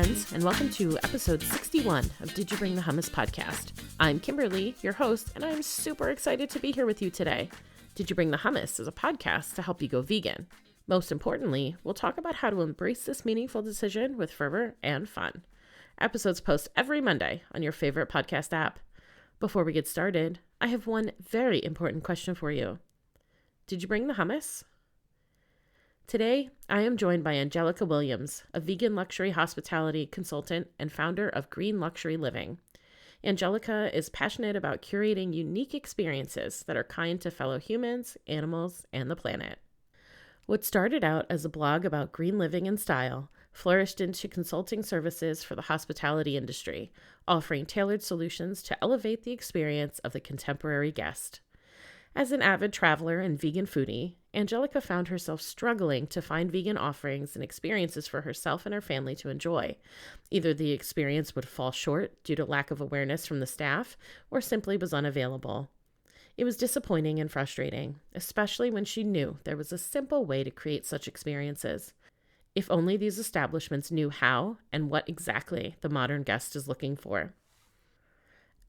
friends, and welcome to episode 61 of Did You Bring the Hummus podcast. I'm Kimberly, your host, and I'm super excited to be here with you today. Did You Bring the Hummus is a podcast to help you go vegan. Most importantly, we'll talk about how to embrace this meaningful decision with fervor and fun. Episodes post every Monday on your favorite podcast app. Before we get started, I have one very important question for you. Did you bring the hummus? Today, I am joined by Angélica Williams, a vegan luxury hospitality consultant and founder of Green Luxury Living. Angélica is passionate about curating unique experiences that are kind to fellow humans, animals, and the planet. What started out as a blog about green living and style flourished into consulting services for the hospitality industry, offering tailored solutions to elevate the experience of the contemporary guest. As an avid traveler and vegan foodie, Angélica found herself struggling to find vegan offerings and experiences for herself and her family to enjoy. Either the experience would fall short due to lack of awareness from the staff, or simply was unavailable. It was disappointing and frustrating, especially when she knew there was a simple way to create such experiences. If only these establishments knew how and what exactly the modern guest is looking for.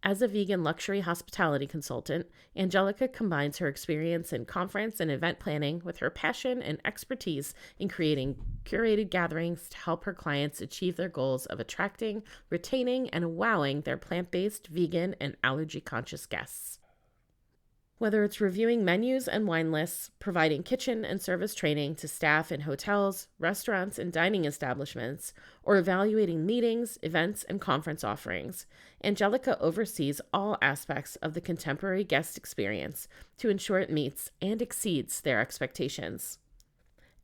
As a vegan luxury hospitality consultant, Angélica combines her experience in conference and event planning with her passion and expertise in creating curated gatherings to help her clients achieve their goals of attracting, retaining, and wowing their plant-based, vegan, and allergy-conscious guests. Whether it's reviewing menus and wine lists, providing kitchen and service training to staff in hotels, restaurants, and dining establishments, or evaluating meetings, events, and conference offerings, Angélica oversees all aspects of the contemporary guest experience to ensure it meets and exceeds their expectations.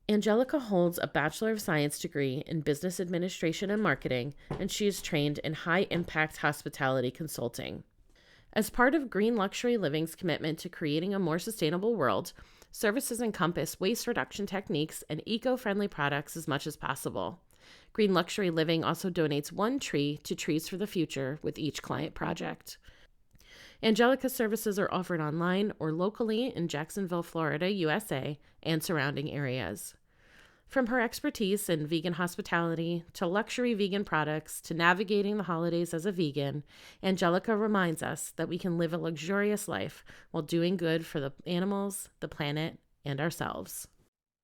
Angélica holds a Bachelor of Science degree in Business Administration and Marketing, and she is trained in high-impact hospitality consulting. As part of Green Luxury Living's commitment to creating a more sustainable world, services encompass waste reduction techniques and eco-friendly products as much as possible. Green Luxury Living also donates one tree to Trees for the Future with each client project. Angélica's services are offered online or locally in Jacksonville, Florida, USA, and surrounding areas. From her expertise in vegan hospitality to luxury vegan products to navigating the holidays as a vegan, Angélica reminds us that we can live a luxurious life while doing good for the animals, the planet, and ourselves.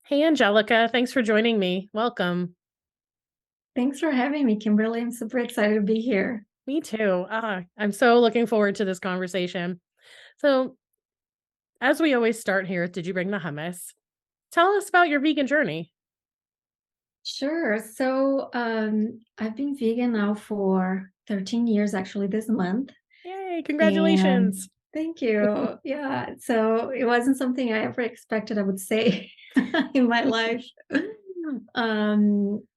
Hey, Angélica, thanks for joining me. Welcome. Thanks for having me, Kimberly. I'm super excited to be here. Me too. I'm so looking forward to this conversation. So, as we always start here, did you bring the hummus? Tell us about your vegan journey. Sure. So I've been vegan now for 13 years, actually, this month. Yay, congratulations. And thank you. Yeah. So it wasn't something I ever expected I would say in my life.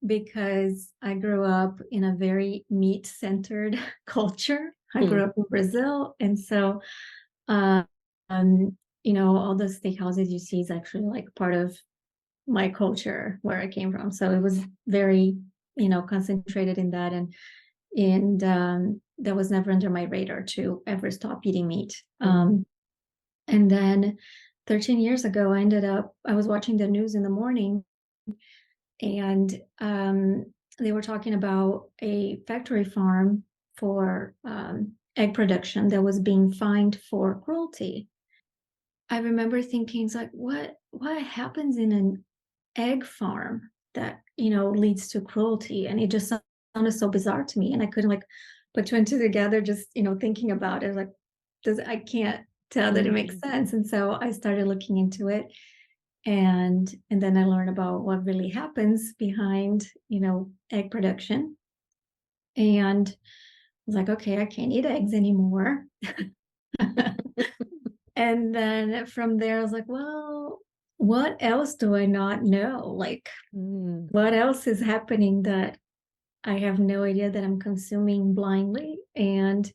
Because I grew up in a very meat-centered culture. I grew up in Brazil. And so, all the steakhouses you see is actually like part of my culture where I came from. So it was very, concentrated in that. And that was never under my radar to ever stop eating meat. And then 13 years ago, I was watching the news in the morning, and they were talking about a factory farm for egg production that was being fined for cruelty. I remember thinking, it's like, what happens in an egg farm that leads to cruelty? And it just sounded so bizarre to me, and I couldn't put two and two together. Just thinking about it, like, I can't tell that it makes sense. And so I started looking into it, and then I learned about what really happens behind egg production, and I was like, okay, I can't eat eggs anymore. And then from there I was like, well, what else do I not know? Like, what else is happening that I have no idea that I'm consuming blindly and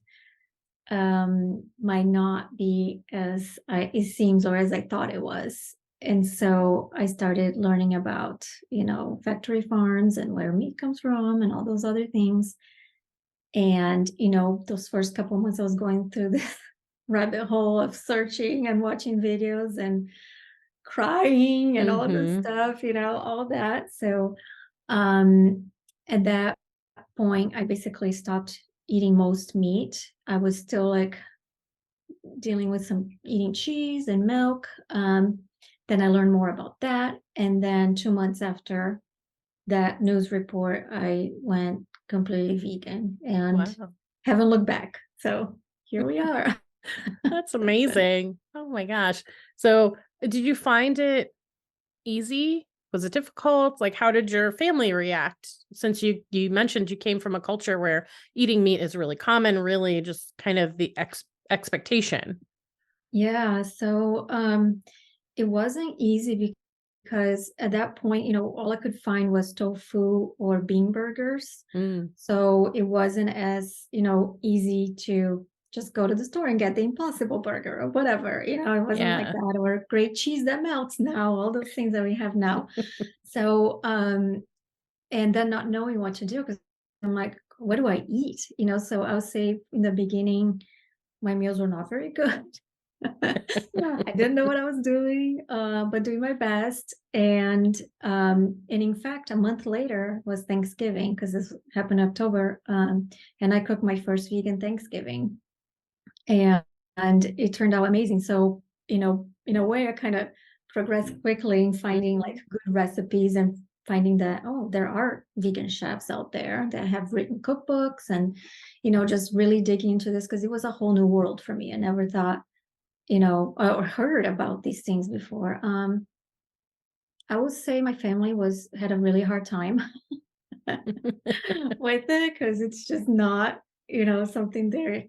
might not be as it seems or as I thought it was. And so I started learning about, factory farms and where meat comes from and all those other things. And, those first couple of months I was going through this rabbit hole of searching and watching videos and crying and all of this stuff, all that. So at that point, I basically stopped eating most meat. I was still like dealing with some eating cheese and milk. Then I learned more about that. And then 2 months after that news report, I went completely vegan and Wow. haven't looked back. So here we are. That's amazing. Oh my gosh. So, did you find it easy? Was it difficult? Like, how did your family react? Since you mentioned you came from a culture where eating meat is really common, really just kind of the expectation. Yeah. So it wasn't easy because at that point, all I could find was tofu or bean burgers. Mm, So it wasn't as, easy to just go to the store and get the Impossible Burger or whatever. It wasn't like yeah. that, or great cheese that melts now, all those things that we have now. So, and then not knowing what to do because I'm like, what do I eat? So I would say in the beginning, my meals were not very good. I didn't know what I was doing, but doing my best. And in fact, a month later was Thanksgiving because this happened in October. And I cooked my first vegan Thanksgiving, and it turned out amazing. So, in a way, I kind of progressed quickly in finding like good recipes and finding that, oh, there are vegan chefs out there that have written cookbooks and, just really digging into this because it was a whole new world for me. I never thought, or heard about these things before. I would say my family had a really hard time with it because it's just not, something they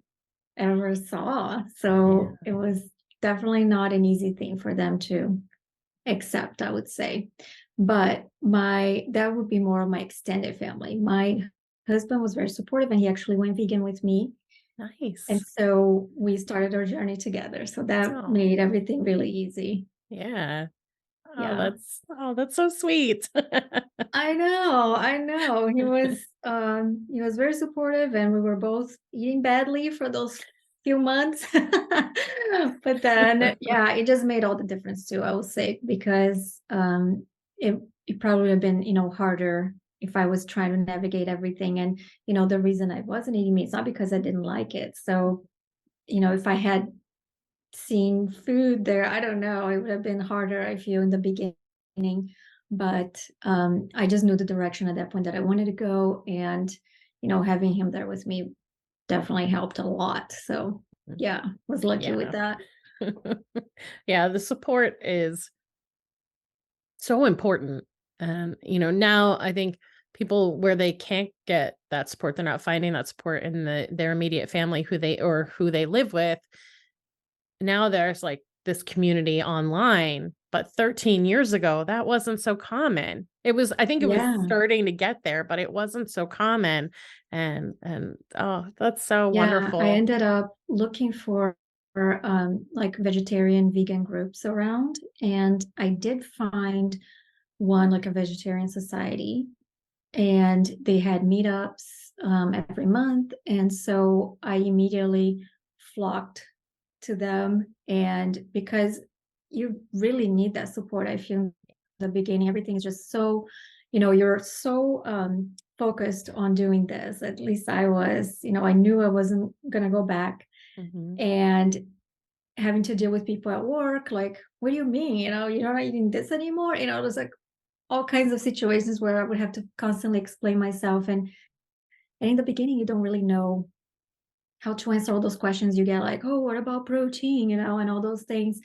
ever saw. So Yeah. it was definitely not an easy thing for them to accept, I would say. But that would be more of my extended family. My husband was very supportive and he actually went vegan with me. And Nice. so we started our journey together. So that So, made everything really easy. yeah. Yeah. Oh, that's so sweet. I know, I know. He was very supportive and we were both eating badly for those few months. But then yeah, it just made all the difference too, I will say, because it probably would have been, harder if I was trying to navigate everything. And the reason I wasn't eating meat is not because I didn't like it. So, if I had seen food there, I don't know, it would have been harder, I feel, in the beginning. But I just knew the direction at that point that I wanted to go. And, having him there with me definitely helped a lot. So yeah, was lucky with Yeah. that. Yeah, the support is so important. And, now I think people where they can't get that support, they're not finding that support in their immediate family who they live with. Now there's like this community online, but 13 years ago, that wasn't so common. I think it was Yeah. starting to get there, but it wasn't so common. And oh, that's so Yeah. I wonderful. ended up looking for like vegetarian vegan groups around. And I did find one, like a vegetarian society, and they had meetups every month. And so I immediately flocked to them. And because you really need that support, I feel in the beginning, everything is just so, you're so focused on doing this. At least I was, I knew I wasn't going to go back. Mhm. And having to deal with people at work, like, what do you mean? You're not eating this anymore? It was like all kinds of situations where I would have to constantly explain myself. And in the beginning, you don't really know how to answer all those questions you get, like, oh, what about protein, and all those things.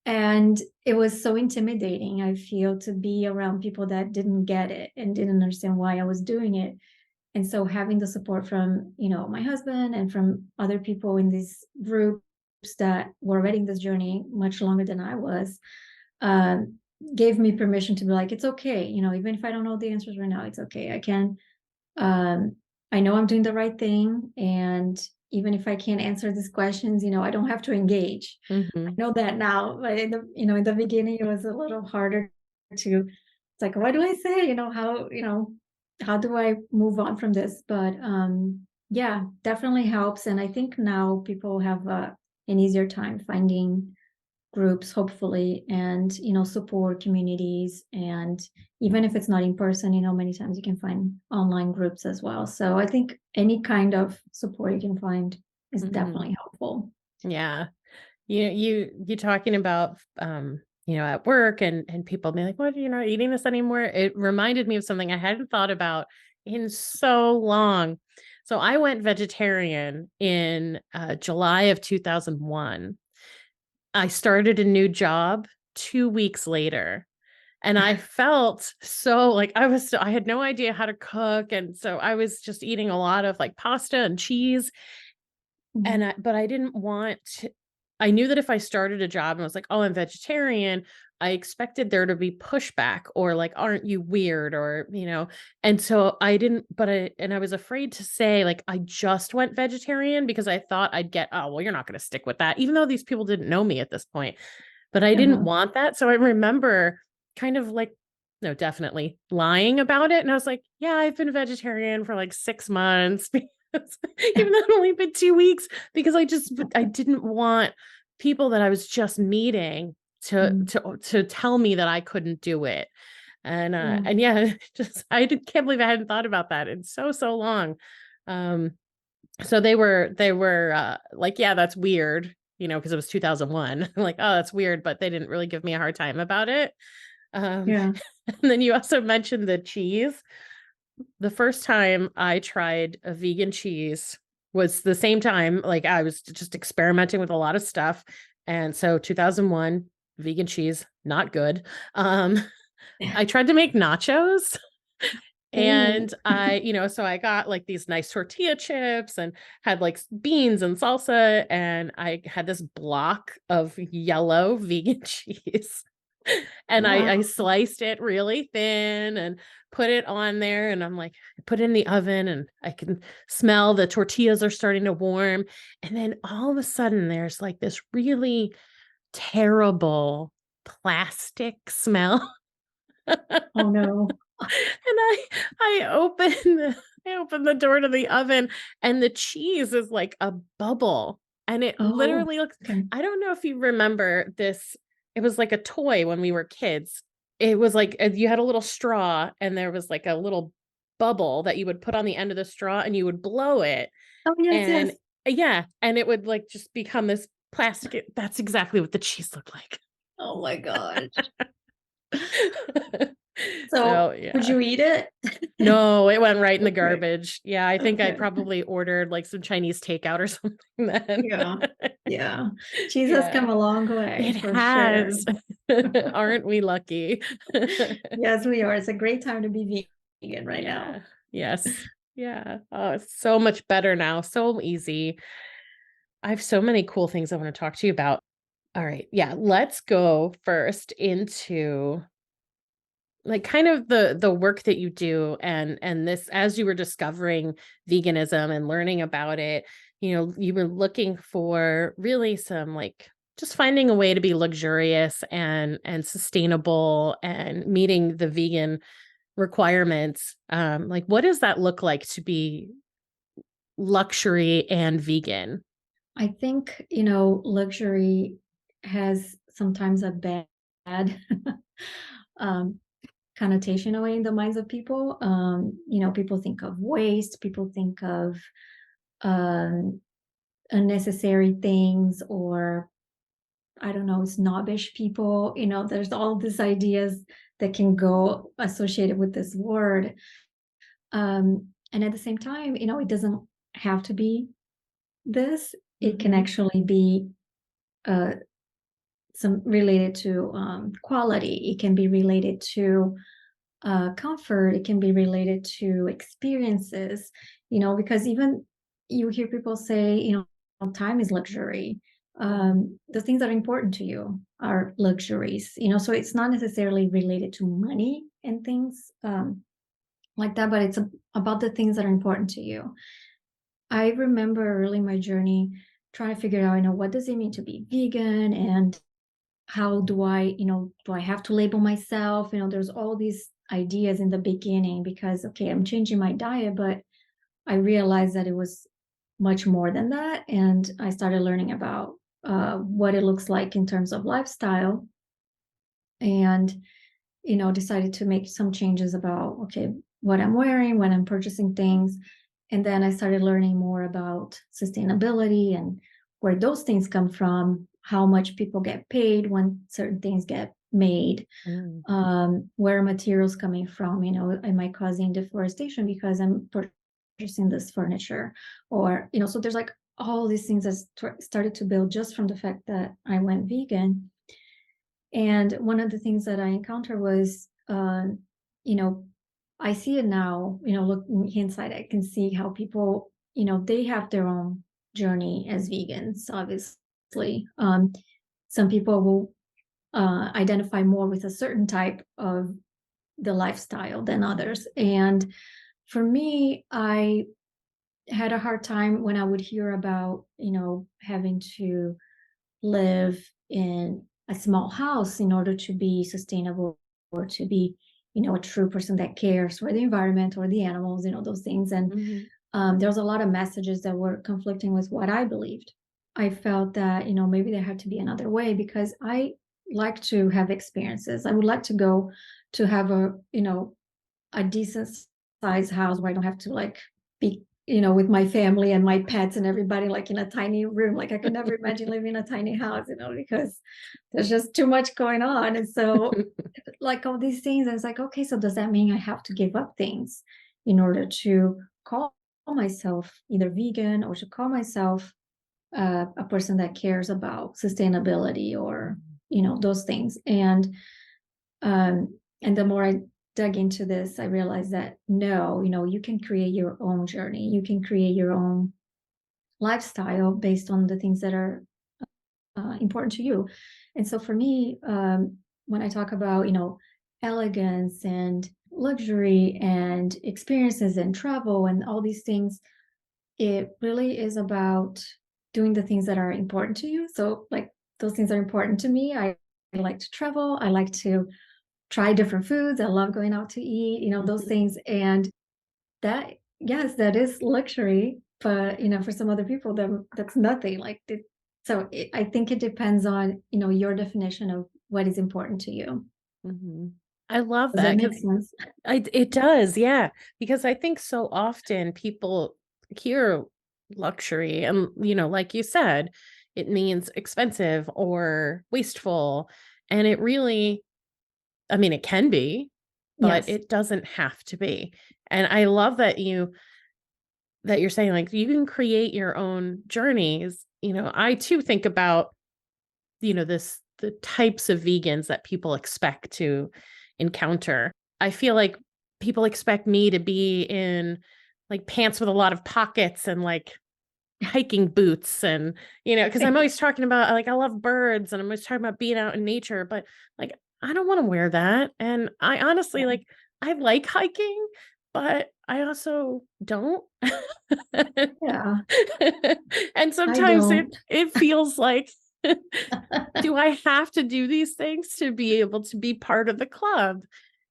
And it was so intimidating, I feel, to be around people that didn't get it and didn't understand why I was doing it. And so having the support from, my husband and from other people in these groups that were already in this journey much longer than I was, um, gave me permission to be like, it's okay, even if I don't know the answers right now, it's okay. Um, I know I'm doing the right thing. And even if I can't answer these questions, I don't have to engage. I Mhm. know that now, but in the beginning, it was a little harder it's like, what do I say? How do I move on from this? But yeah, definitely helps. And I think now people have an easier time finding groups, hopefully, and, support communities. And even if it's not in person, many times you can find online groups as well. So I think any kind of support you can find is definitely helpful. Yeah. You talking about, at work and people being like, what, you're not eating this anymore. It reminded me of something I hadn't thought about in so long. So I went vegetarian in July of 2001. I started a new job 2 weeks later. And I felt so like I had no idea how to cook. And so I was just eating a lot of like pasta and cheese. But I didn't want to, I knew that if I started a job and was like, oh, I'm vegetarian, I expected there to be pushback or like, aren't you weird? Or, and so I didn't, I was afraid to say like, I just went vegetarian because I thought I'd get, oh, well, you're not going to stick with that, even though these people didn't know me at this point, but I didn't want that. So I remember kind of like, no, definitely lying about it. And I was like, yeah, I've been vegetarian for like 6 months. Even though it only been 2 weeks, because I didn't want people that I was just meeting to tell me that I couldn't do it. And yeah, can't believe I hadn't thought about that in so long. So they were like, yeah, that's weird, because it was 2001. Like, oh, that's weird, but they didn't really give me a hard time about it. And then you also mentioned the cheese. The first time I tried a vegan cheese was the same time, like I was just experimenting with a lot of stuff. And so 2001, vegan cheese, not good. I tried to make nachos and so I got like these nice tortilla chips and had like beans and salsa. And I had this block of yellow vegan cheese. And I sliced it really thin and put it on there. And I'm like, put it in the oven and I can smell the tortillas are starting to warm. And then all of a sudden there's like this really terrible plastic smell. Oh no. And I open the door to the oven and the cheese is like a bubble. And it literally looks, I don't know if you remember this. It was like a toy when we were kids. It was like you had a little straw and there was like a little bubble that you would put on the end of the straw and you would blow it. Oh, yes, And yes. yeah, and it would like just become this plastic. That's exactly what the cheese looked like. Oh my gosh. So Would yeah. you eat it? No, it went right in the garbage. Yeah, I think I probably ordered like some Chinese takeout or something then. Yeah. Cheese has come a long way. It for has. Sure. Aren't we lucky? Yes, we are. It's a great time to be vegan right now. Yes. Yeah. Oh, it's so much better now. So easy. I have so many cool things I want to talk to you about. All right. Yeah. Let's go first into like kind of the work that you do and this as you were discovering veganism and learning about it, you were looking for really some like just finding a way to be luxurious and sustainable and meeting the vegan requirements. Like what does that look like to be luxury and vegan? I think, luxury has sometimes a bad um, connotation away in the minds of people. People think of waste, people think of um, unnecessary things, or I don't know, snobbish people. There's all these ideas that can go associated with this word. And at the same time, it doesn't have to be this. It can actually be some related to quality. It can be related to comfort. It can be related to experiences, because even you hear people say, time is luxury. The things that are important to you are luxuries, so it's not necessarily related to money and things like that, but it's about the things that are important to you. I remember early in my journey trying to figure out, what does it mean to be vegan, and how do I have to label myself? There's all these ideas in the beginning because, okay, I'm changing my diet, but I realized that it was much more than that. And I started learning about what it looks like in terms of lifestyle, and decided to make some changes about, okay, what I'm wearing, when I'm purchasing things. And then I started learning more about sustainability and where those things come from, how much people get paid when certain things get made, where materials coming from, am I causing deforestation because I'm purchasing this furniture? Or, so there's like all these things that started to build just from the fact that I went vegan. And one of the things that I encountered was, I see it now, looking hindsight, I can see how people, they have their own journey as vegans, obviously. Some people will identify more with a certain type of the lifestyle than others. And for me, I had a hard time when I would hear about, having to live in a small house in order to be sustainable or to be, a true person that cares for the environment or the animals, those things. And there was a lot of messages that were conflicting with what I believed. I felt that, maybe there had to be another way, because I like to have experiences. I would like to go to have a decent sized house where I don't have to like be, with my family and my pets and everybody like in a tiny room. Like I could never imagine living in a tiny house, because there's just too much going on. And so like all these things, I was like, okay, so does that mean I have to give up things in order to call myself either vegan or to call myself a person that cares about sustainability or, those things? And the more I dug into this, I realized that no, you can create your own journey. You can create your own lifestyle based on the things that are important to you. And so for me, when I talk about, elegance and luxury and experiences and travel and all these things, it really is about doing the things that are important to you. So like those things are important to me. I like to travel. I like to try different foods. I love going out to eat, those things. And that, yes, that is luxury, but, for some other people, that's nothing. I think it depends on, your definition of what is important to you. I love Does that make sense? It does, yeah. Because I think so often people hear luxury and, like you said, it means expensive or wasteful. And it really, I mean, it can be, but Yes. it doesn't have to be. And I love that you're saying like you can create your own journeys. I too think about, the types of vegans that people expect to encounter. I feel like people expect me to be in like pants with a lot of pockets and like hiking boots and, because I'm always talking about like I love birds and I'm always talking about being out in nature, but like I don't want to wear that. And I honestly like I like hiking, but I also don't. Yeah. And I sometimes don't. it feels like do I have to do these things to be able to be part of the club?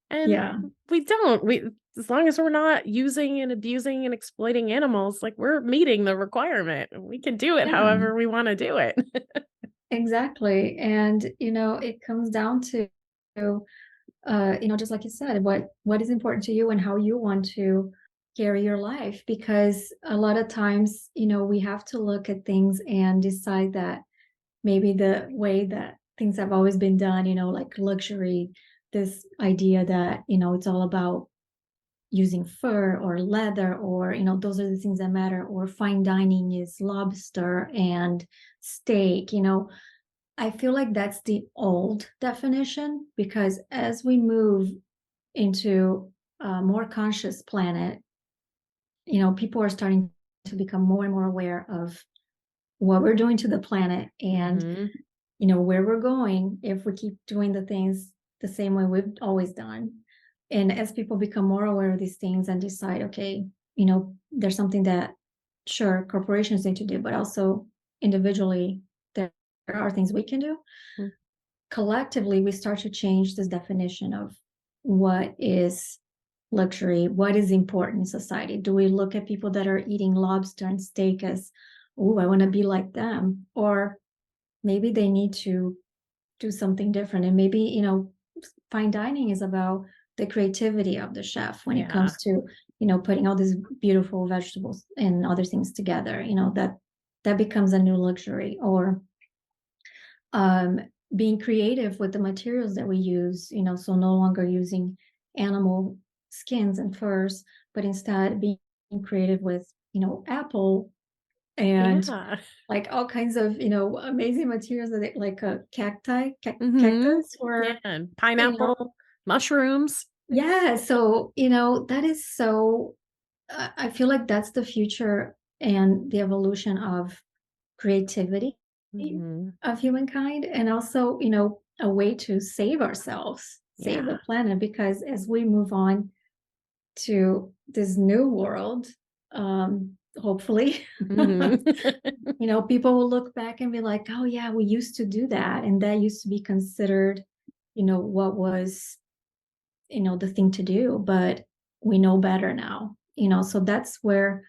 And Yeah. we don't. As long as we're not using and abusing and exploiting animals, like we're meeting the requirement. We can do it Yeah. however we want to do it. Exactly. And, it comes down to, just like you said, what is important to you and how you want to carry your life. Because a lot of times, we have to look at things and decide that maybe the way that things have always been done, like luxury, this idea that, it's all about using fur or leather or, those are the things that matter, or fine dining is lobster and steak, I feel like that's the old definition, because as we move into a more conscious planet, people are starting to become more and more aware of what we're doing to the planet and, where we're going if we keep doing the things the same way we've always done. And as people become more aware of these things and decide, okay, there's something that, sure, corporations need to do, but also individually, there are things we can do. Collectively, we start to change this definition of what is luxury, what is important in society. Do we look at people that are eating lobster and steak as, oh, I want to be like them? Or maybe they need to do something different. And maybe, you know, fine dining is about the creativity of the chef when it comes to, you know, putting all these beautiful vegetables and other things together, you know, that becomes a new luxury. Or um, being creative with the materials that we use, you know, so no longer using animal skins and furs, but instead being creative with, you know, apple and Yeah. like all kinds of, you know, amazing materials that they, like a Mm-hmm. cactus Yeah. or, And you know, pineapple, mushrooms. yeah. So, you know, that is so, I feel like that's the future and the evolution of creativity Mm-hmm. of humankind, and also, you know, a way to save ourselves, save the Yeah. planet, because as we move on to this new world, hopefully, Mm-hmm. you know, people will look back and be like, oh yeah, we used to do that, and that used to be considered, you know, what was, you know, the thing to do, but we know better now, you know. So that's where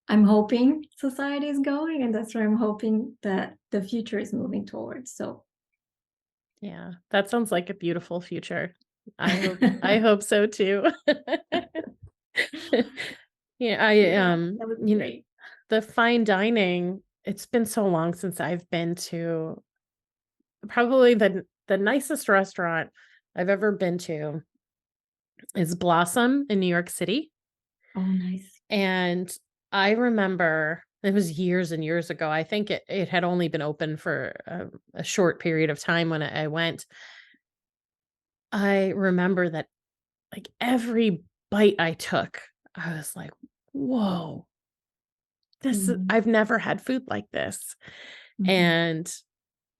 I'm hoping society is going, and that's where I'm hoping that the future is moving towards. So Yeah. That sounds like a beautiful future. I hope so too. Yeah, yeah, that would be you know, great. the fine dining, it's been so long since I've been to probably the nicest restaurant I've ever been to is Blossom in New York City. Oh, nice. And I remember it was years and years ago. I think it had only been open for a short period of time when I went. I remember that like every bite I took, I was like, whoa, Mm-hmm. I've never had food like this. Mm-hmm.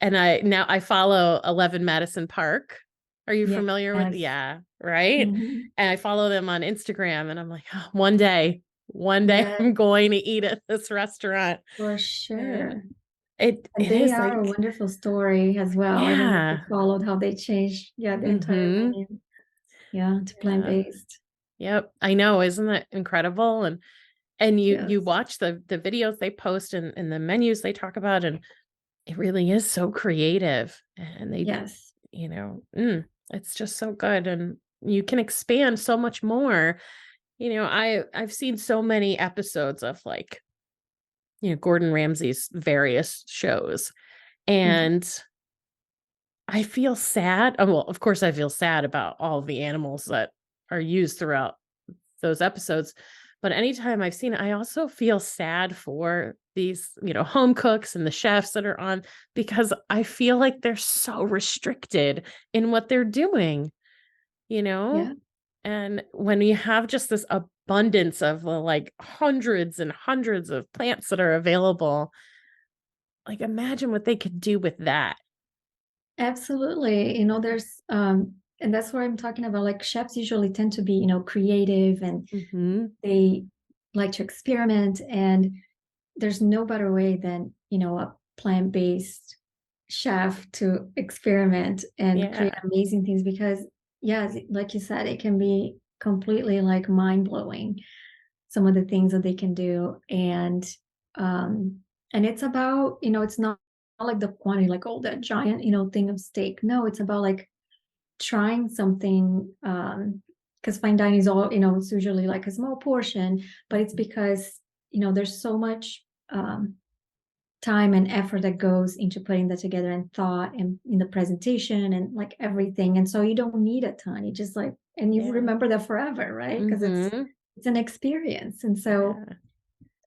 And I follow 11 Madison Park. Are you familiar with? Yes. Yeah, right? Mm-hmm. And I follow them on Instagram and I'm like, "Oh, one day Yes, I'm going to eat at this restaurant." for And sure. And it they is are a like, wonderful story as well. I don't know if you yeah. followed how they changed, yeah, the entire Mhm. menu, yeah, to Yeah. plant-based. Yep. I know, isn't that incredible? And you Yes. watch the videos they post and the menus they talk about, and it really is so creative. And they, Yes. it's just so good, and you can expand so much more. I've seen so many episodes of like, Gordon Ramsay's various shows, Mhm. and I feel sad. Well, of course I feel sad about all the animals that are used throughout those episodes. But anytime I've seen it, I also feel sad for these, home cooks and the chefs that are on, because I feel like they're so restricted in what they're doing, you know? Yeah. And when you have just this abundance of like hundreds and hundreds of plants that are available, like imagine what they could do with that. Absolutely. You know, there's and that's what I'm talking about. Like chefs usually tend to be, you know, creative, and Mm-hmm. they like to experiment, and there's no better way than, you know, a plant-based chef to experiment and create Yeah. amazing things, because yes, like you said, it can be completely like mind-blowing, some of the things that they can do. Um and it's about, you know, it's not like the quantity, like, oh, that giant, you know, thing of steak. No, it's about like trying something, because fine dining is all, you know, it's usually like a small portion, but it's because, you know, there's so much time and effort that goes into putting that together, and thought, and in the presentation and like everything. And so you don't need a ton. You just like, and you Yeah. remember that forever, right? Because Mm-hmm. it's an experience. And so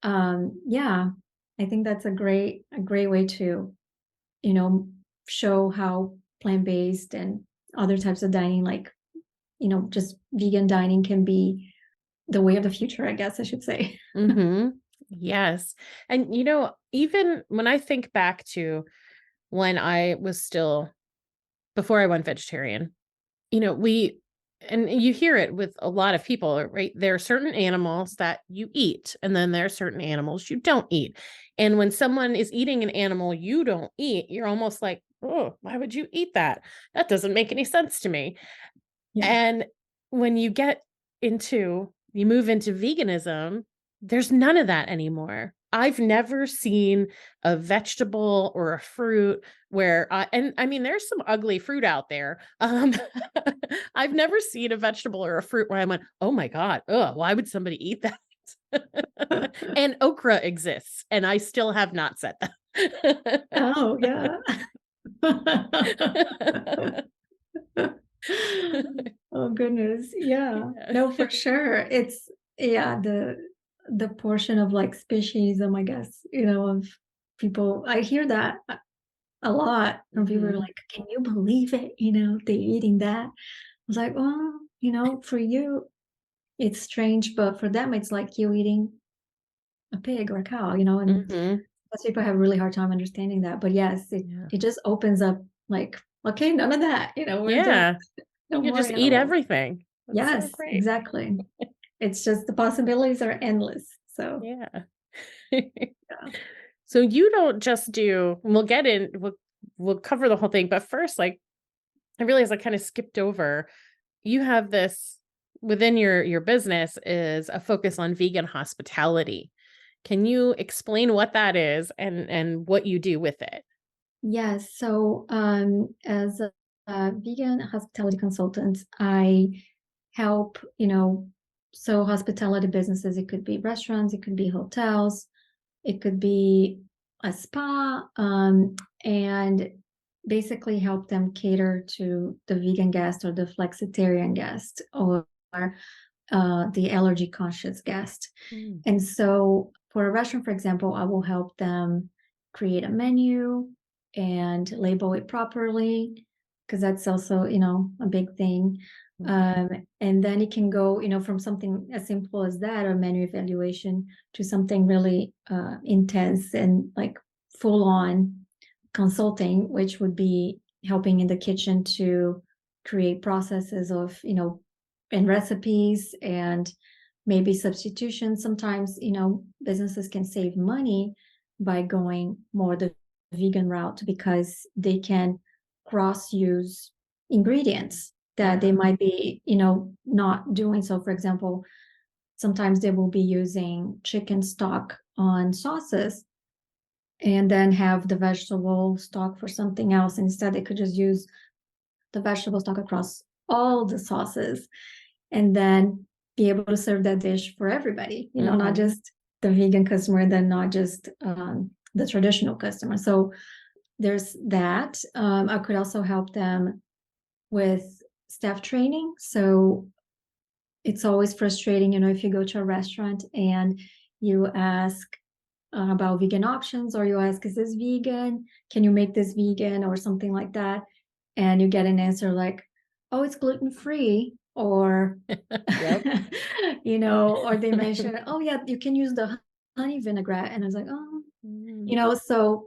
Yeah. yeah, I think that's a great way to, you know, show how plant-based and other types of dining, like, you know, just vegan dining, can be the way of the future, I guess I should say. Mm-hmm. Yes. And even when I think back to when I was still before I went vegetarian, we and you hear it with a lot of people, right? There are certain animals that you eat, and then there are certain animals you don't eat. And when someone is eating an animal you don't eat, you're almost like, oh, why would you eat that? That doesn't make any sense to me. Yeah. And when you move into veganism, there's none of that anymore. I've never seen a vegetable or a fruit where, and I mean, there's some ugly fruit out there. I've never seen a vegetable or a fruit where I went, oh my God, why would somebody eat that? And okra exists, and I still have not said that. Oh, yeah. Oh, goodness. Yeah. Yeah. No, for sure. It's, yeah, the portion of like speciesism, I guess, of people. I hear that a lot when people are Mhm. like, can you believe it? They're eating that. I was like, well, for you, it's strange, but for them, it's like you eating a pig or a cow, and Mhm. most people have a really hard time understanding that. But yes, it, Yeah. it just opens up like, okay, none of that, we're just Yeah. no You could more just eat animals. everything. That's so Yes, great. exactly. It's just the possibilities are endless. So Yeah. yeah. So you don't just do, and we'll cover the whole thing, but first, like, I realized I kind of skipped over. You have this within your business is a focus on vegan hospitality. Can you explain what that is and what you do with it? Yes. So as a vegan hospitality consultant, I help, so hospitality businesses, it could be restaurants, it could be hotels, it could be a spa, and basically help them cater to the vegan guest or the flexitarian guest or the allergy conscious guest. Mm. And so for a restaurant, for example, I will help them create a menu and label it properly, because that's also, a big thing. And then it can go, from something as simple as that, or menu evaluation, to something really intense and like full on consulting, which would be helping in the kitchen to create processes of, and recipes and maybe substitution. Sometimes, businesses can save money by going more the vegan route because they can cross use ingredients that they might be, not doing. So, for example, sometimes they will be using chicken stock on sauces and then have the vegetable stock for something else. Instead, they could just use the vegetable stock across all the sauces and then be able to serve that dish for everybody, not just the vegan customer, and then not just the traditional customer. So there's that. I could also help them with staff training. So it's always frustrating, if you go to a restaurant and you ask about vegan options, or you ask, is this vegan? Can you make this vegan or something like that? And you get an answer like, oh, it's gluten-free, or, Yep. or they mention, oh yeah, you can use the honey vinaigrette. And I was like, oh, Mm. so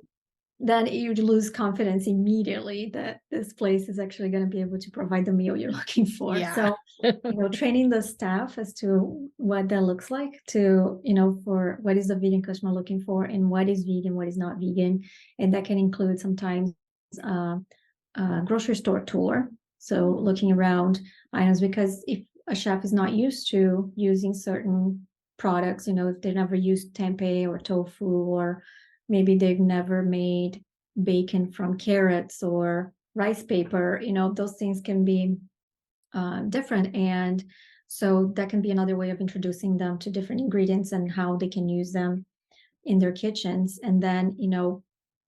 then you lose confidence immediately that this place is actually going to be able to provide the meal you're looking for. Yeah. So, training the staff as to what that looks like, to, for what is the vegan customer looking for and what is vegan, what is not vegan. And that can include sometimes a grocery store tour. So looking around items, because if a chef is not used to using certain products, if they've never used tempeh or tofu, or maybe they've never made bacon from carrots or rice paper, those things can be different. And so that can be another way of introducing them to different ingredients and how they can use them in their kitchens. And then,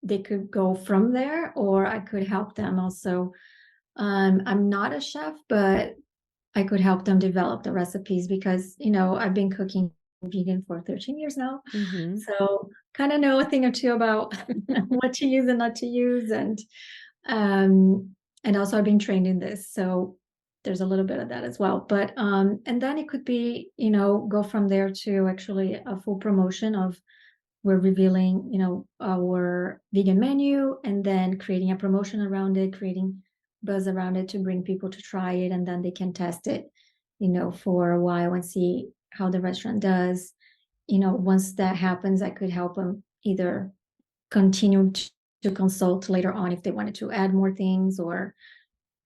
they could go from there, or I could help them also. I'm not a chef, but I could help them develop the recipes because, I've been cooking vegan for 13 years now. Mm-hmm. So kind of know a thing or two about what to use and not to use. And also I've been trained in this. So there's a little bit of that as well. But and then it could be, go from there to actually a full promotion of, we're revealing, our vegan menu and then creating a promotion around it, creating buzz around it to bring people to try it, and then they can test it, for a while and see how the restaurant does. Once that happens, I could help them either continue to consult later on if they wanted to add more things, or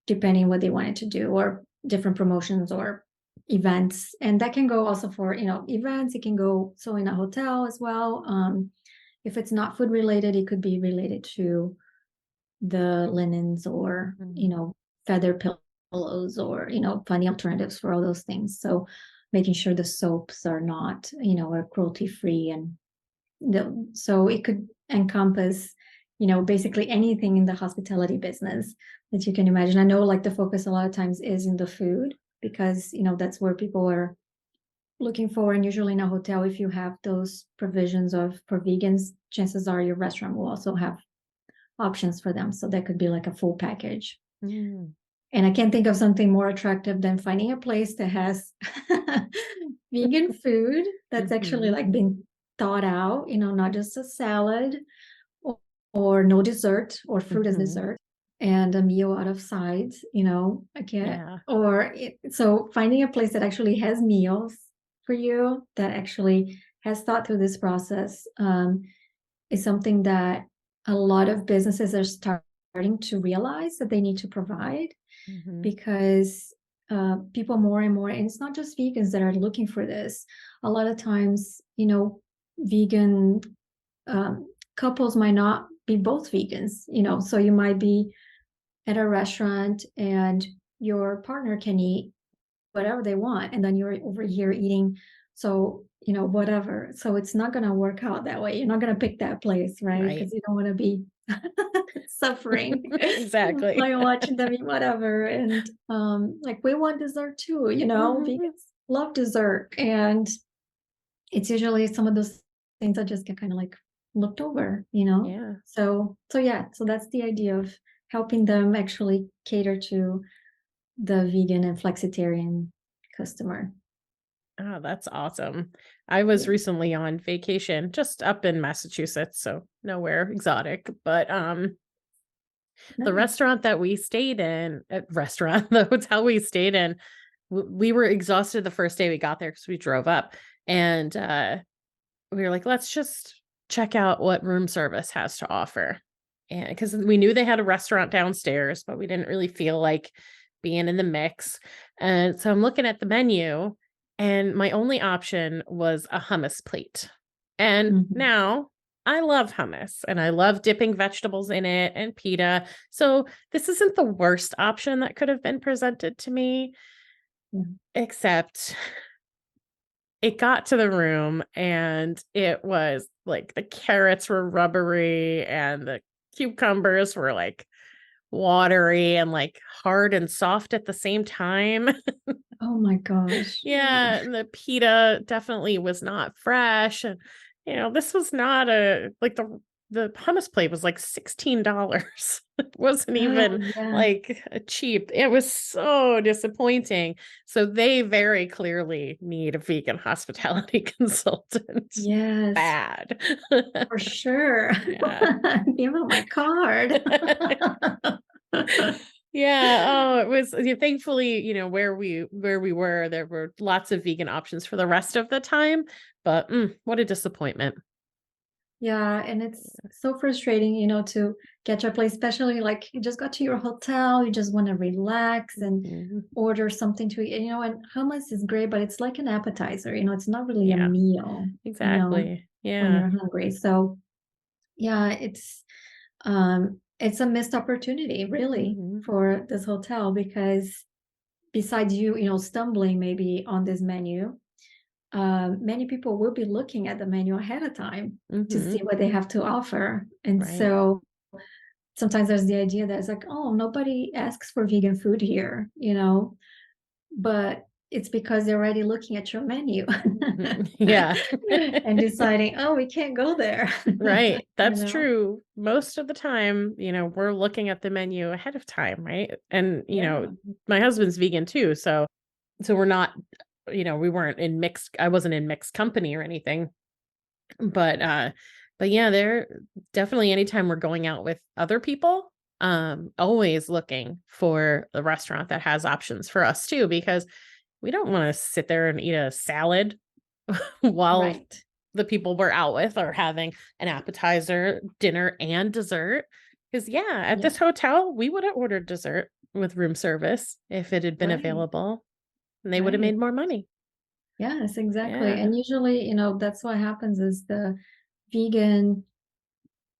depending what they wanted to do, or different promotions, or events, and that can go also for, events. It can go so in a hotel as well. If it's not food related, it could be related to the linens or, feather pillows or, finding alternatives for all those things. So making sure the soaps are not, are cruelty free, and so it could encompass, basically anything in the hospitality business that you can imagine. I know like the focus a lot of times is in the food because, that's where people are looking for. And usually in a hotel, if you have those provisions for vegans, chances are your restaurant will also have options for them. So that could be like a full package. Mm. And I can't think of something more attractive than finding a place that has vegan food that's actually like been thought out, not just a salad or no dessert or fruit as dessert and a meal out of sides, I can't. Yeah. So finding a place that actually has meals for you, that actually has thought through this process, is something that a lot of businesses are starting to realize that they need to provide, because people more and more, and it's not just vegans that are looking for this. A lot of times, vegan couples might not be both vegans, so you might be at a restaurant and your partner can eat whatever they want, and then you're over here eating, so whatever. So it's not going to work out that way. You're not going to pick that place, right? Because you don't want to be suffering Exactly. by watching them eat whatever. And like we want dessert too, vegans love dessert, and it's usually some of those things that just get kind of like looked over, Yeah. So that's the idea of helping them actually cater to the vegan and flexitarian customer. Oh, that's awesome. I was recently on vacation just up in Massachusetts, so nowhere exotic, but the restaurant that we stayed in, the hotel we stayed in, we were exhausted the first day we got there because we drove up, and we were like, let's just check out what room service has to offer. And because we knew they had a restaurant downstairs, but we didn't really feel like being in the mix. And so I'm looking at the menu, and my only option was a hummus plate. And now I love hummus and I love dipping vegetables in it and pita. So this isn't the worst option that could have been presented to me, except it got to the room and it was like the carrots were rubbery and the cucumbers were like watery and like hard and soft at the same time. Oh my gosh. Yeah, and the pita definitely was not fresh. And this was not like the hummus plate was like $16. It wasn't even like a cheap. It was so disappointing. So they very clearly need a vegan hospitality consultant. Yes. Bad. For sure. Yeah. Give them my card. Yeah. Oh, it was thankfully, where we were, there were lots of vegan options for the rest of the time, but what a disappointment. Yeah, and it's so frustrating, to get your place, especially like you just got to your hotel, you just want to relax and order something to eat, and hummus is great, but it's like an appetizer, it's not really a meal. Exactly. When you're hungry. So yeah, it's a missed opportunity really for this hotel, because besides you, stumbling maybe on this menu, many people will be looking at the menu ahead of time to see what they have to offer. And so sometimes there's the idea that it's like, oh, nobody asks for vegan food here, but it's because they're already looking at your menu. Yeah. And deciding, oh, we can't go there. Right. That's true. Most of the time, we're looking at the menu ahead of time, right? And, my husband's vegan too. So we're not, we weren't in I wasn't in mixed company or anything. But yeah, they're definitely, anytime we're going out with other people, always looking for the restaurant that has options for us too, because we don't want to sit there and eat a salad while the people we're out with are having an appetizer, dinner, and dessert. Because at this hotel, we would have ordered dessert with room service if it had been available. and they would have Right. made more money. Yes, exactly. Yeah. And usually, that's what happens is the vegan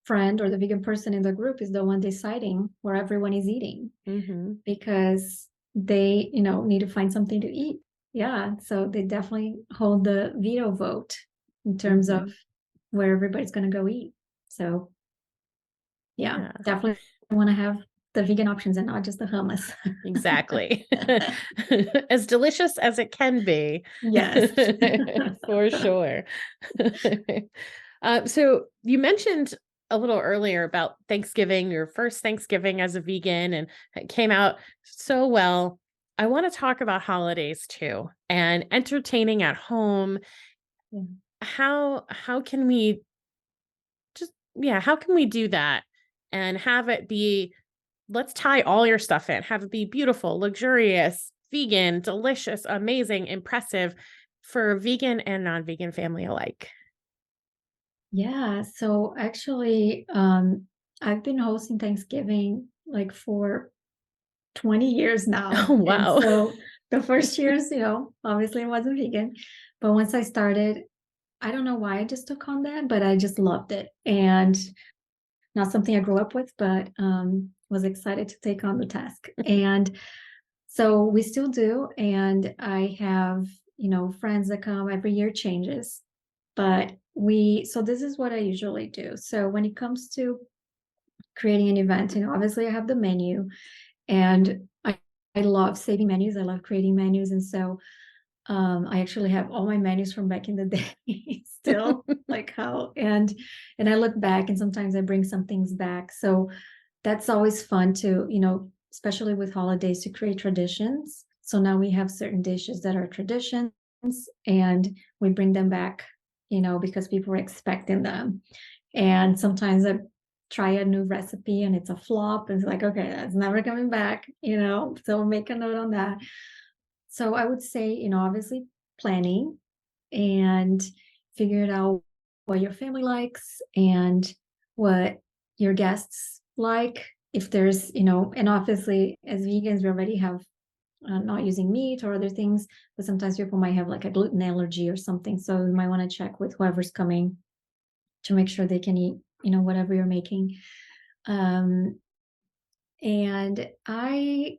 friend or the vegan person in the group is the one deciding where everyone is eating Mm-hmm. because they, need to find something to eat. Yeah. So they definitely hold the veto vote in terms of Mm-hmm. where everybody's going to go eat. So yeah, Yeah, definitely want to have the vegan options and not just the hummus. exactly. As delicious as it can be. Yes. For sure. So you mentioned a little earlier about Thanksgiving, your first Thanksgiving as a vegan, and it came out so well. I want to talk about holidays too and entertaining at home. Yeah. How can we how can we do that and have it be, let's tie all your stuff in, have it be beautiful, luxurious, vegan, delicious, amazing, impressive for vegan and non-vegan family alike. Yeah, so actually, I've been hosting Thanksgiving like for 20 years Oh, now. And wow. so the first years, obviously I wasn't vegan, but once I started, I don't know why I just took on that, but I just loved it. And not something I grew up with, but was excited to take on the task. And so we still do. And I have, friends that come every year changes. But so this is what I usually do. So when it comes to creating an event, obviously I have the menu and I love saving menus. I love creating menus. And so I actually have all my menus from back in the day still, like how, and I look back and sometimes I bring some things back. So that's always fun to, especially with holidays, to create traditions. So now we have certain dishes that are traditions and we bring them back, because people are expecting them. And sometimes I try a new recipe and it's a flop. And it's like, okay, that's never coming back, so make a note on that. So I would say, obviously planning and figure it out what your family likes and what your guests like. If there's, and obviously as vegans, we already have not using meat or other things, but sometimes people might have like a gluten allergy or something. So you might want to check with whoever's coming to make sure they can eat, whatever you're making. Um, and I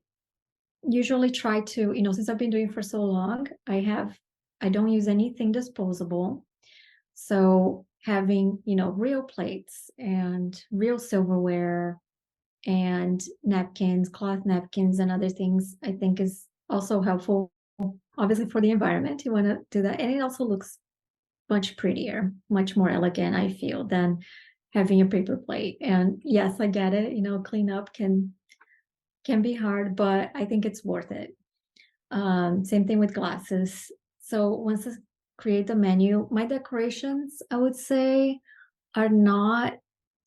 usually try to, since I've been doing it for so long, I don't use anything disposable. So having, real plates and real silverware and napkins, cloth napkins and other things, I think is also helpful. Obviously for the environment, you want to do that. And it also looks much prettier, much more elegant, I feel, than having a paper plate. And yes, I get it, clean up can be hard, but I think it's worth it. Same thing with glasses. So once I create the menu, my decorations, I would say, are not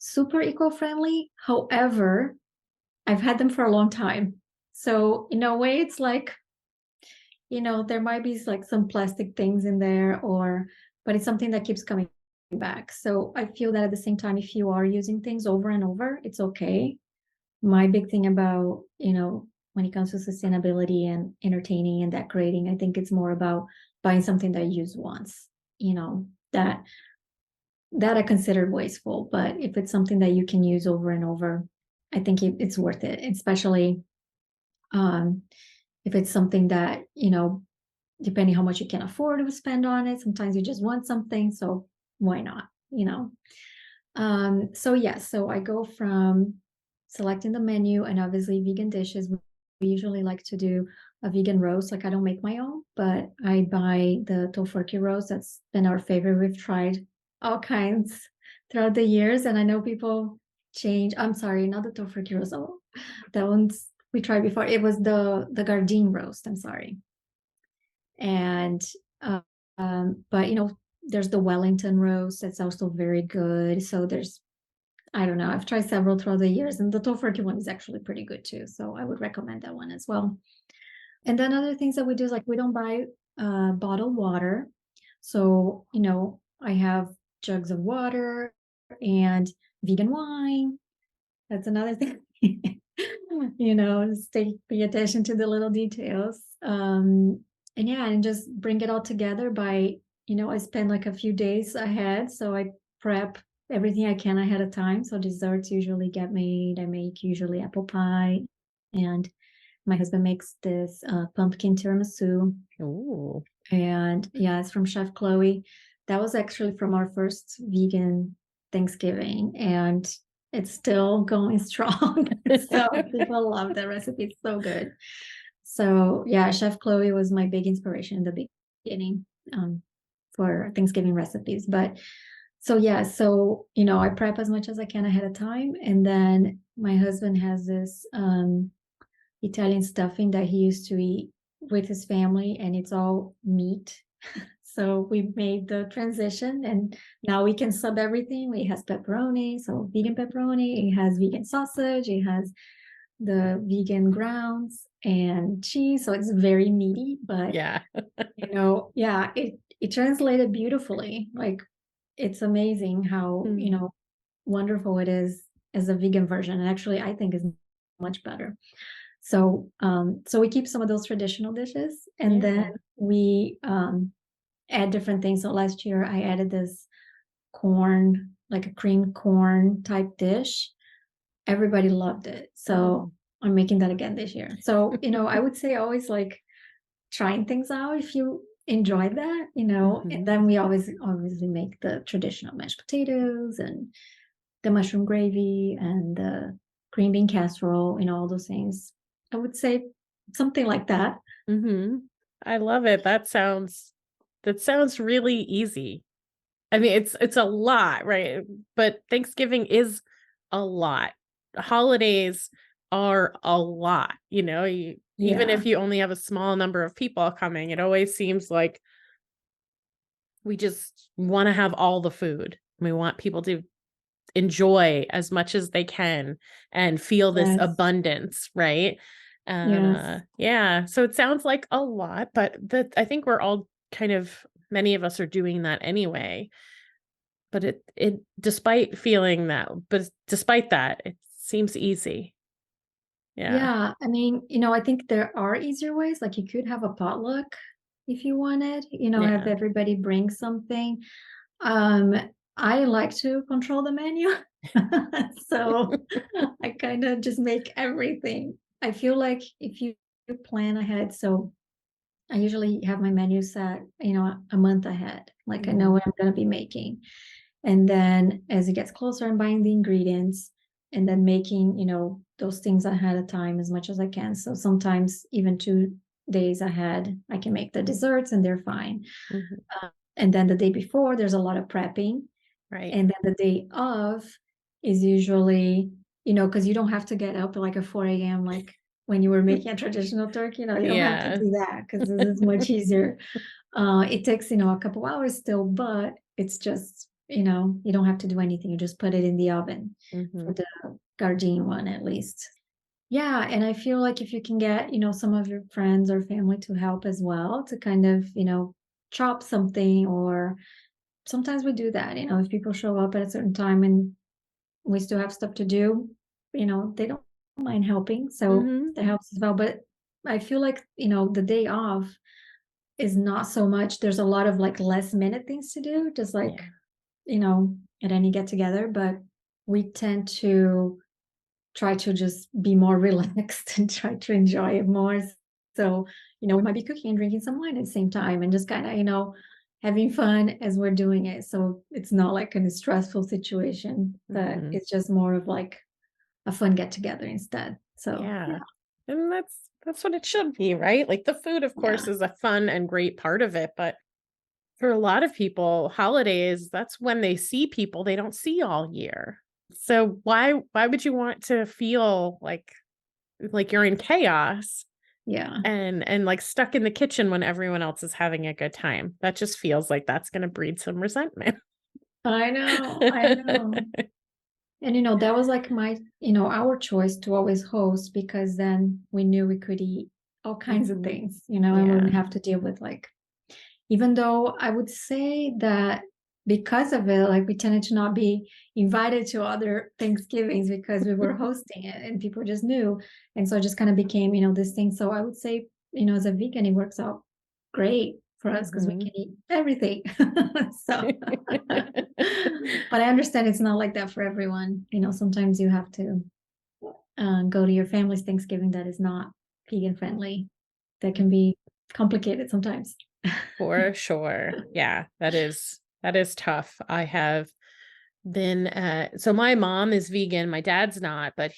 super eco-friendly. However, I've had them for a long time. So in a way, it's like, there might be like some plastic things in there but it's something that keeps coming back. So I feel that at the same time, if you are using things over and over, it's okay. My big thing about, when it comes to sustainability and entertaining and decorating, I think it's more about buying something that you use once, that I consider wasteful. But if it's something that you can use over and over, I think it's worth it, especially if it's something that, depending how much you can afford to spend on it, sometimes you just want something. So why not? So yes, so I go from selecting the menu and obviously vegan dishes. We usually like to do a vegan roast. Like I don't make my own, but I buy the tofurkey roast. That's been our favorite. We've tried all kinds throughout the years, and I know people change. I'm sorry, not the tofurkey roast. Oh, that one's we tried before. It was the Gardein roast. I'm sorry. And uh, but there's the Wellington roast that's also very good. So I don't know, I've tried several throughout the years, and the tofurkey one is actually pretty good too. So I would recommend that one as well. And then other things that we do is like we don't buy bottled water. So, I have jugs of water and vegan wine. That's another thing. Just pay attention to the little details. yeah, and just bring it all together by, I spend like a few days ahead. So I prep everything I can ahead of time. So desserts usually get made. I make usually apple pie, and my husband makes this pumpkin tiramisu. Ooh. And yeah, it's from Chef Chloe. That was actually from our first vegan Thanksgiving, and it's still going strong. So people love the recipe. It's so good. So yeah, Chef Chloe was my big inspiration in the beginning for Thanksgiving recipes. But so yeah, so I prep as much as I can ahead of time, and then my husband has this Italian stuffing that he used to eat with his family, and it's all meat. So we made the transition, and now we can sub everything. It has pepperoni, so vegan pepperoni. It has vegan sausage. It has the vegan grounds and cheese. So it's very meaty, but Yeah. yeah, it translated beautifully. Like it's amazing how, wonderful it is as a vegan version. And actually I think is much better. So so we keep some of those traditional dishes, and then Yeah. we add different things. So last year I added this corn, like a cream corn type dish. Everybody loved it. So I'm making that again this year. So, I would say always like trying things out if you enjoy that, and then we always obviously make the traditional mashed potatoes and the mushroom gravy and the green bean casserole, all those things. I would say something like that. I love it. That sounds really easy. I mean, it's a lot, right? But Thanksgiving is a lot. Holidays are a lot, even Yeah. if you only have a small number of people coming, it always seems like we just want to have all the food. We want people to enjoy as much as they can and feel this Yes. abundance, right? And Yes. yeah, so it sounds like a lot, but I think we're all many of us are doing that anyway. But despite that, it seems easy. Yeah. Yeah. I mean, I think there are easier ways. Like you could have a potluck if you wanted, have Yeah. everybody bring something. Um, I like to control the menu. So I kind of just make everything. I feel like if you plan ahead, so I usually have my menu set, a month ahead. Like I know what I'm going to be making. And then as it gets closer, I'm buying the ingredients and then making, those things ahead of time as much as I can. So sometimes even 2 days ahead, I can make the desserts and they're fine. Mhm. And then the day before, there's a lot of prepping. Right. And then the day of is usually, because you don't have to get up at like a 4 a.m. like when you were making a traditional turkey, you don't have to Yeah. do that because this is much easier. It takes, a couple hours still, but it's just, you don't have to do anything. You just put it in the oven for Mhm. the Gardein one at least. Yeah, and I feel like if you can get, some of your friends or family to help as well to kind of, chop something, or sometimes we do that, if people show up at a certain time and we still have stuff to do, they don't mind helping. So Mhm. that helps as well. But I feel like, the day off is not so much, there's a lot of like last minute things to do, just like, Yeah. at any get together, but we tend to try to just be more relaxed and try to enjoy it more. So, we might be cooking and drinking some wine at the same time and just kind of, having fun as we're doing it. So it's not like a stressful situation, but Mhm. it's just more of like a fun get together instead. So Yeah. And that's what it should be, right? Like the food, of yeah. course, is a fun and great part of it, but for a lot of people, holidays, that's when they see people they don't see all year. So why would you want to feel like you're in chaos Yeah. and like stuck in the kitchen when everyone else is having a good time? That just feels like that's going to breed some resentment. I know. I know. And that was like my, our choice to always host, because then we knew we could eat all kinds of Mhm. things, and we Yeah. wouldn't have to deal with like, even though I would say that because of it, like we tended to not be invited to other Thanksgivings because we were hosting it and people just knew. And so it just kind of became, this thing. So I would say, as a vegan, it works out great for us because we Mhm. can eat everything. So, but I understand it's not like that for everyone. Sometimes you have to go to your family's Thanksgiving that is not vegan friendly. That can be complicated sometimes. For sure. Yeah, that is tough. I have been so my mom is vegan, my dad's not, but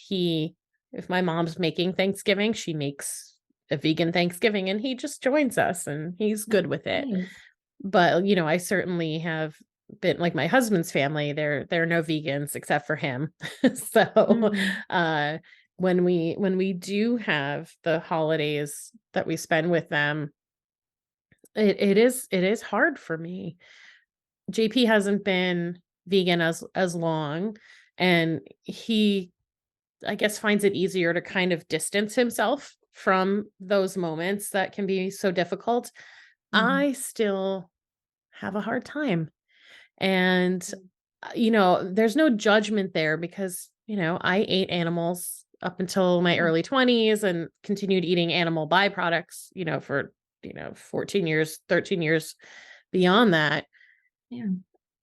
if my mom's making Thanksgiving, she makes a vegan Thanksgiving and he just joins us and he's good with it. Nice. But, I certainly have been like my husband's family, they're no vegans except for him. So, Mm, uh when we do have the holidays that we spend with them, it is hard for me. JP hasn't been vegan as long, and he, I guess, finds it easier to kind of distance himself from those moments that can be so difficult. mhm, I still have a hard time. And, there's no judgment there because, I ate animals up until my yeah, early 20s and continued eating animal byproducts, for, 14 years, 13 years beyond that. yeah,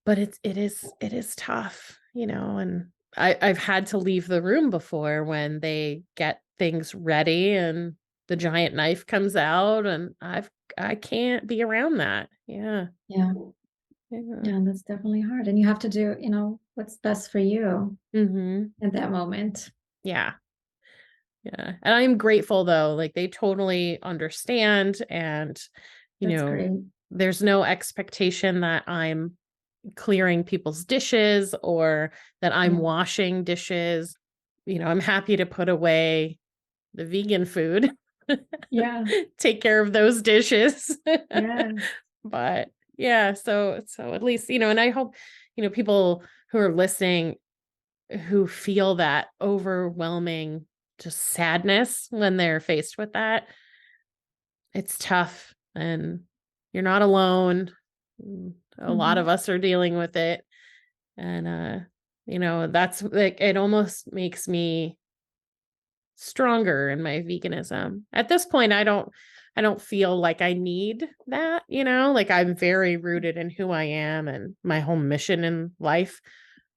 But it is tough, and I've had to leave the room before when they get things ready and the giant knife comes out and I can't be around that. Yeah. yeah, Yeah. yeah. That's definitely hard, and you have to do, what's best for you Mhm. at that moment. Yeah. Yeah. And I'm grateful though, like they totally understand and, you That's know, great. there's no expectation that I'm clearing people's dishes or that I'm Yeah, washing dishes. I'm happy to put away the vegan food, yeah, take care of those dishes. yeah, But yeah, so at least, and I hope, people who are listening who feel that overwhelming just sadness when they're faced with that. It's tough and you're not alone. A lot of mhm, us are dealing with it. And that's like it almost makes me stronger in my veganism. At this point, I don't feel like I need that, like I'm very rooted in who I am and my whole mission in life.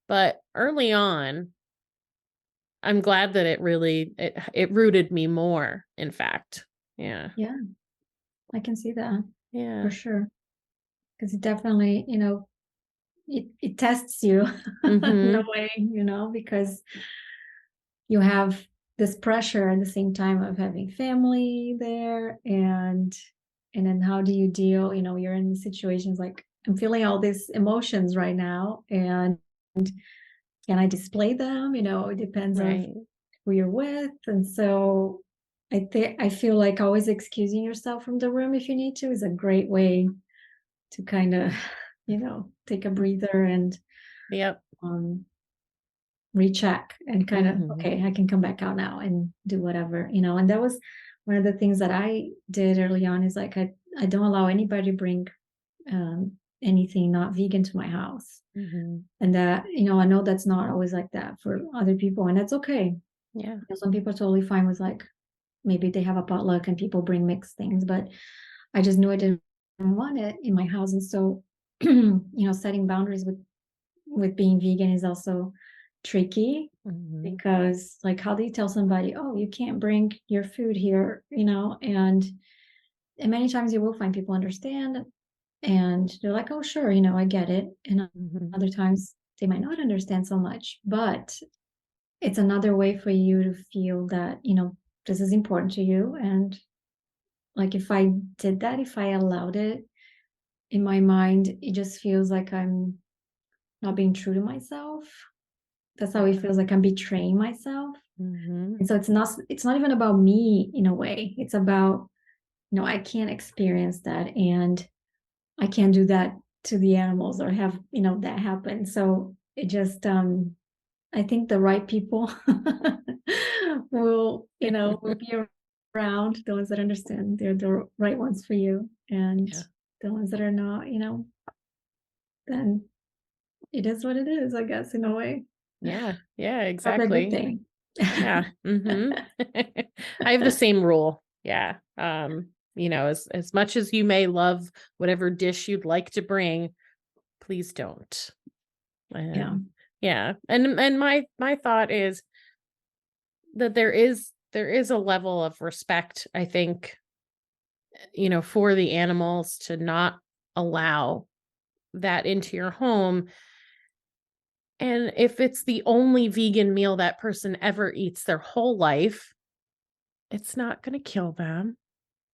But early on, I'm glad that it rooted me more, in fact. Yeah. yeah. I can see that for Yeah. sure because it definitely, it tests you in a Mhm. way, because you have this pressure at the same time of having family there, and then how do you deal, you're in situations like I'm feeling all these emotions right now, and can I display them? It depends of Right. who you're with. And so I feel like always excusing yourself from the room if you need to is a great way to kind of, take a breather and Yep. um, recheck and kind of, Mhm. okay, I can come back out now and do whatever, and that was one of the things that I did early on is like I don't allow anybody to bring um, anything not vegan to my house. Mhm. And that, I know that's not always like that for other people, and that's okay. Yeah. Some people are totally fine with like maybe they have a potluck and people bring mixed things, but I just knew I didn't want it in my house. And so, setting boundaries with being vegan is also tricky Mhm. because like how do you tell somebody, oh, you can't bring your food here, and many times you will find people understand and they're like, oh sure, I get it. And Mhm. other times they might not understand so much, but it's another way for you to feel that, this is important to you. And like if I did that, if I allowed it in my mind, it just feels like I'm not being true to myself. That's how it Yeah. feels like I'm betraying myself. Mhm. And so it's not even about me in a way. It's about, I can't experience that and I can't do that to the animals or have, that happen. So it just I think the right people will be around, the ones that understand they're the right ones for you. And Yeah. the ones that are not, then it is what it is, I guess, in a way. Yeah. Yeah, Probably a good exactly. thing. Yeah. Mhm. I have the same rule. Yeah. as much as you may love whatever dish you'd like to bring, please don't. Yeah. Yeah. And my thought is that there is a level of respect, I think, for the animals, to not allow that into your home. And if it's the only vegan meal that person ever eats their whole life, it's not going to kill them.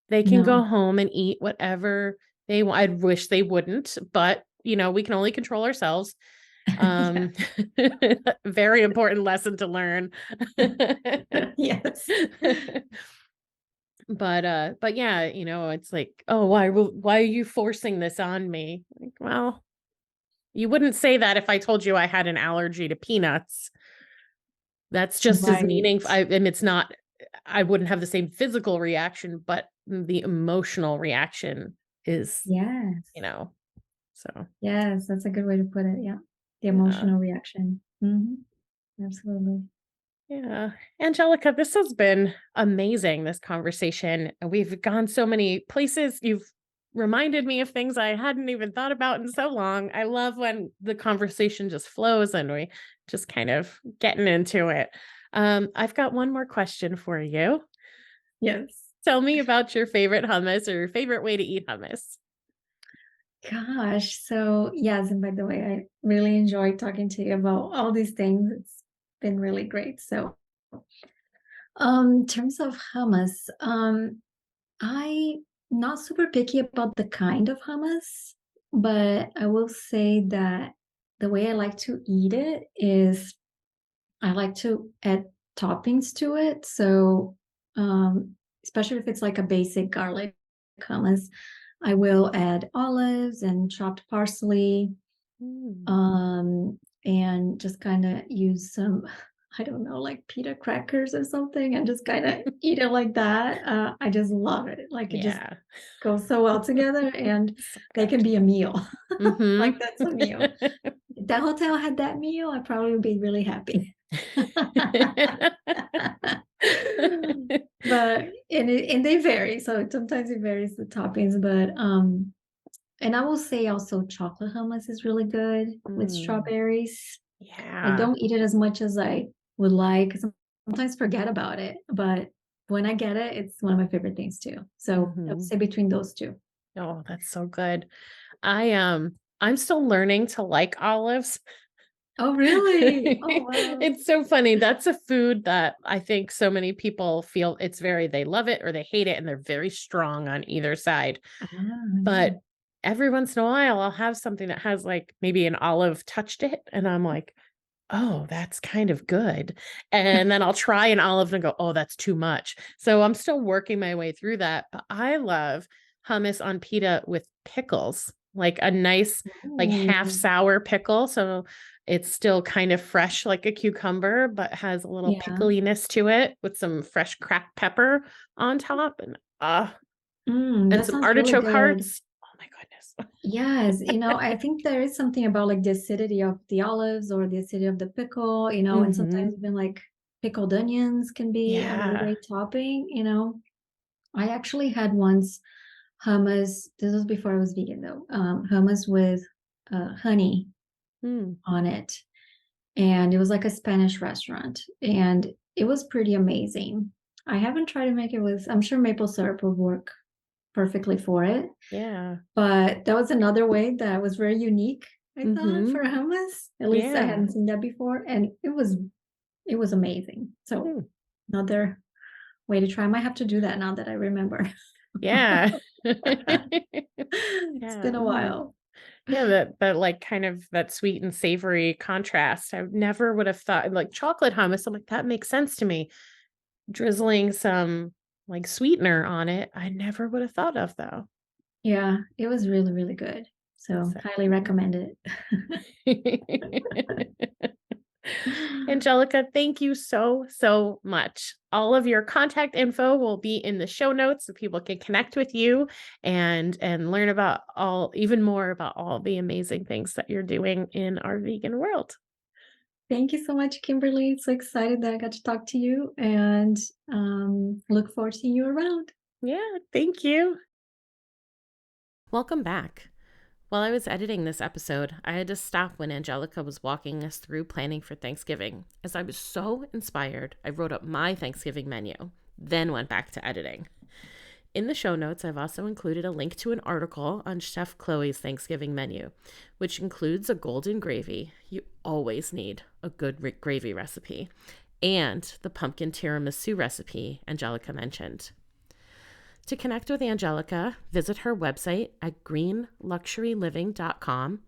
They can go No. home and eat whatever they want. I wish they wouldn't, but we can only control ourselves. Yeah. Very important lesson to learn. Yes. But yeah, it's like, oh, why are you forcing this on me? Like, well, you wouldn't say that if I told you I had an allergy to peanuts. That's just as Right. meaningful. And it's not, I wouldn't have the same physical reaction, but the emotional reaction is, Yes. So Yes, that's a good way to put it. Yeah. The yeah. emotional reaction. Absolutely. Yeah. Angélica, this has been amazing, this conversation. We've gone so many places. You've reminded me of things I hadn't even thought about in so long. I love when the conversation just flows and we just kind of getting into it. I've got one more question for you. Yes. Tell me about your favorite hummus or your favorite way to eat hummus. Gosh. So yes, and by the way, I really enjoyed talking to you about all these things. It's been really great. So in terms of hummus, I not super picky about the kind of hummus, but I will say that the way I like to eat it is I like to add toppings to it. So, especially if it's like a basic garlic hummus, I will add olives and chopped parsley, Mm. and just kind of use some, I don't know, like pita crackers or something, and just kind of eat it like that. I just love it. Like it just Yeah. goes so well together, and So they can good. be a meal. Mm-hmm. Like that's a meal. If that hotel had that meal, I probably would be really happy. But and they vary, so sometimes it varies the toppings, but and I will say also chocolate hummus is really good with Mm, strawberries. I yeah. don't eat it as much as I would like. Sometimes forget about it, but when I get it, it's one of my favorite things too. So I would Mm-hmm. say between those two. Oh, that's so good. I'm still learning to like olives. Oh, really? Oh, wow. It's so funny. That's a food that I think so many people feel they love it or they hate it, and they're very strong on either side. Ah, But yeah. every once in a while, I'll have something that has like maybe an olive touch to it, and I'm like, oh, that's kind of good. And then I'll try an olive and go, oh, that's too much. So I'm still working my way through that. But I love hummus on pita with pickles, like a nice, like half Ooh, sour pickle. So it's still kind of fresh, like a cucumber, but has a little yeah. pickliness to it with some fresh cracked pepper on top. And That some sounds really artichoke good. hearts. Oh my goodness. Yes, I think there is something about like the acidity of the olives or the acidity of the pickle, and Hmm. sometimes even like pickled onions can be a really Yeah. great topping. I actually had once hummus, this was before I was vegan though, hummus with honey Mm. on it. And it was like a Spanish restaurant, and it was pretty amazing. I haven't tried to make it with, I'm sure maple syrup would work perfectly for it. Yeah. But that was another way that was very unique, I thought, Hmm. for hummus. At least I Yeah. hadn't seen that before, and it was amazing. So Hmm. another way to try. I might have to do that now that I remember. Yeah. It's Yeah. been a Mm. while. Yeah, that like kind of that sweet and savory contrast. I never would have thought like chocolate hummus. I'm like, that makes sense to me. Drizzling some like sweetener on it, I never would have thought of though. Yeah, it was really, really good. So So highly recommend it. Angélica, thank you so, so much. All of your contact info will be in the show notes so people can connect with you and learn about even more about all the amazing things that you're doing in our vegan world. Thank you so much, Kimberly. So excited that I got to talk to you and look forward to seeing you around. Yeah, thank you. Welcome back. While I was editing this episode, I had to stop when Angélica was walking us through planning for Thanksgiving. As I was so inspired, I wrote up my Thanksgiving menu, then went back to editing. In the show notes, I've also included a link to an article on Chef Chloe's Thanksgiving menu, which includes a golden gravy. You always need a good gravy recipe, and the pumpkin tiramisu recipe Angélica mentioned. To connect with Angélica, visit her website at greenluxuryliving.com,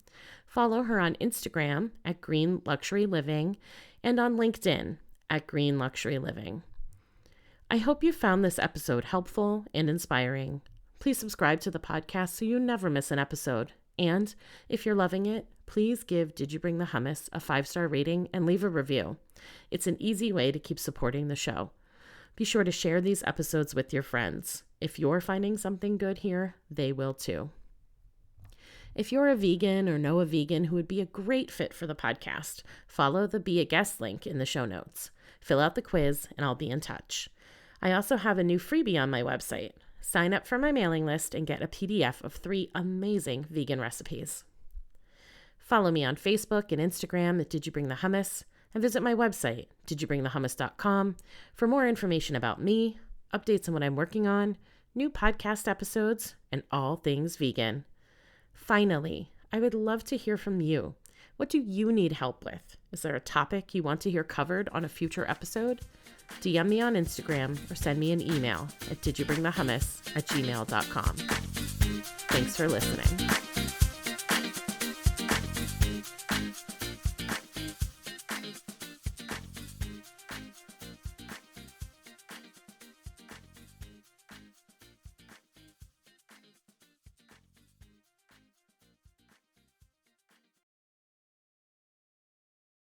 follow her on Instagram at greenluxuryliving, and on LinkedIn at greenluxuryliving. I hope you found this episode helpful and inspiring. Please subscribe to the podcast so you never miss an episode. And if you're loving it, please give Did You Bring the Hummus a 5-star rating and leave a review. It's an easy way to keep supporting the show. Be sure to share these episodes with your friends. If you're finding something good here, they will too. If you're a vegan or know a vegan who would be a great fit for the podcast, follow the Be a Guest link in the show notes. Fill out the quiz and I'll be in touch. I also have a new freebie on my website. Sign up for my mailing list and get a PDF of 3 amazing vegan recipes. Follow me on Facebook and Instagram at Did You Bring the Hummus, and visit my website, didyouBringTheHummus.com, for more information about me, updates on what I'm working on, new podcast episodes, and all things vegan. Finally, I would love to hear from you. What do you need help with? Is there a topic you want to hear covered on a future episode? DM me on Instagram or send me an email at didyouBringTheHummus@gmail.com. Thanks for listening.